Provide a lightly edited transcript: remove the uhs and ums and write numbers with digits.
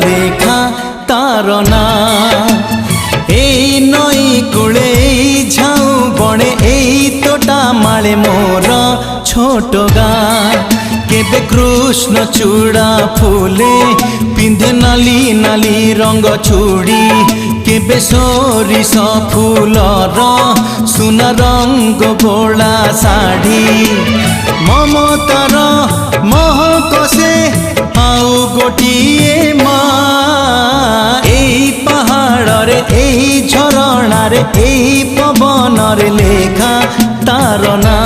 লেখা তার না। এই নই কূলে এই ঝাউ বনে এই তোটা মালে মোর ছোট গাঁ। কেবে কৃষ্ণ চূড়া ফুলে পিঁধে নালি নালি রঙ চুড়ি, কেবে সরিষ ফুলর সুনা রঙ বোলা শাড়ি। মমতার মহক সে আউ গোটিয়ে মা, এই পাহাড়রে এই ঝরଣାরে এই পবনরে লেখা তার না।